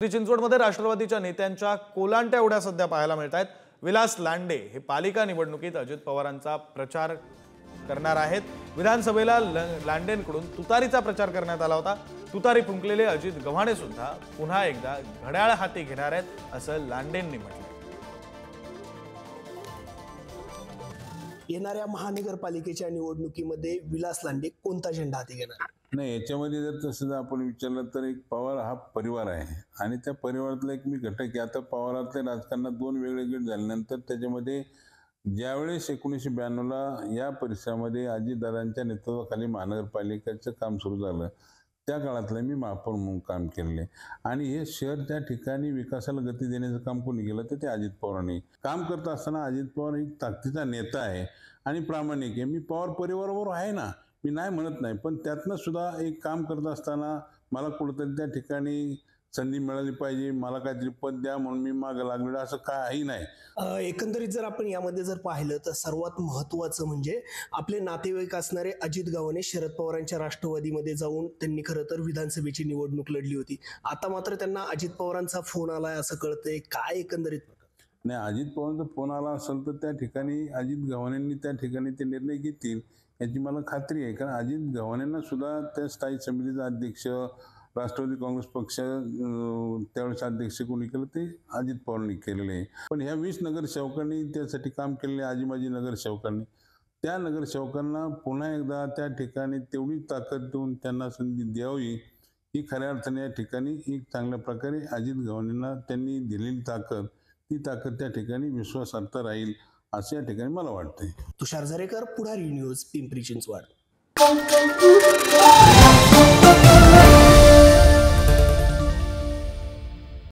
चिंचवडमध्ये राष्ट्रवादीच्या नेत्यांच्या कोलांट्या उड्या सध्या पाहायला मिळत आहेत। विलास लांडे हे पालिका निवडणुकीत अजित पवारांचा प्रचार करणार आहेत। विधानसभेला लांडेंकडून तुतारीचा प्रचार करण्यात आला होता। तुतारी फुंकलेले अजित गव्हाणे सुद्धा पुन्हा एकदा घड्याळ हाती घेणार आहेत असं लांडेंनी म्हटलं। येणाऱ्या महानगरपालिकेच्या निवडणुकीमध्ये विलास लांडे कोणता झेंडा हाती घेणार? नाही, याच्यामध्ये जर तसं आपण विचारलं तर एक पवार हा परिवार आहे आणि त्या परिवारातला एक मी घटक आहे। आता पवारातल्या राजकारणात दोन वेगळे गट झाल्यानंतर त्याच्यामध्ये ज्यावेळेस 1992ला या परिसरामध्ये अजितदादांच्या नेतृत्वाखाली महानगरपालिकेचं काम सुरू झालं त्या काळातलं मी महापौर म्हणून काम केलेले आणि हे शहर त्या ठिकाणी विकासाला गती देण्याचं काम कोणी केलं तर ते अजित पवारांनी काम करत असताना अजित पवार एक ताकदीचा नेता आहे आणि प्रामाणिक आहे। मी पवार परिवाराबरोबर आहे ना, मी नाही म्हणत नाही, पण त्यातनं सुद्धा एक काम करत असताना मला कुठंतरी त्या ठिकाणी संधी मिळाली पाहिजे, मला काहीतरी पद द्या म्हणून मी मागं लागलेलं असं काही नाही। एकंदरीत जर आपण यामध्ये जर पाहिलं तर सर्वात महत्त्वाचं म्हणजे आपले नातेवाईक असणारे अजित गव्हाणे शरद पवारांच्या राष्ट्रवादीमध्ये जाऊन त्यांनी खरं तर विधानसभेची निवडणूक लढली होती। आता मात्र त्यांना अजित पवारांचा फोन आलाय असं कळतंय, काय एकंदरीत? नाही, अजित पवारांचा फोन आला असेल तर त्या ठिकाणी अजित गव्हाणेंनी त्या ठिकाणी ते निर्णय घेतील याची मला खात्री आहे, कारण अजित गव्हाणेंना सुद्धा त्या स्थायी समितीचा अध्यक्ष राष्ट्रवादी काँग्रेस पक्ष त्यावेळेस अध्यक्ष कोणी केलं ते अजित पवारांनी केलेले आहे। पण ह्या 20 नगरसेवकांनी त्यासाठी काम केलेले, आजी नगरसेवकांनी त्या नगरसेवकांना पुन्हा एकदा त्या ठिकाणी तेवढी ताकद देऊन त्यांना संधी द्यावी ही खऱ्या अर्थाने या ठिकाणी एक चांगल्या प्रकारे अजित गव्हाणेंना त्यांनी दिलेली ताकद ती ताकद त्या ठिकाणी विश्वासार्थ राहील असं या ठिकाणी मला वाटतंय। तुषार झरेकर, पुढारी न्यूज, पिंपरी चिंचवड।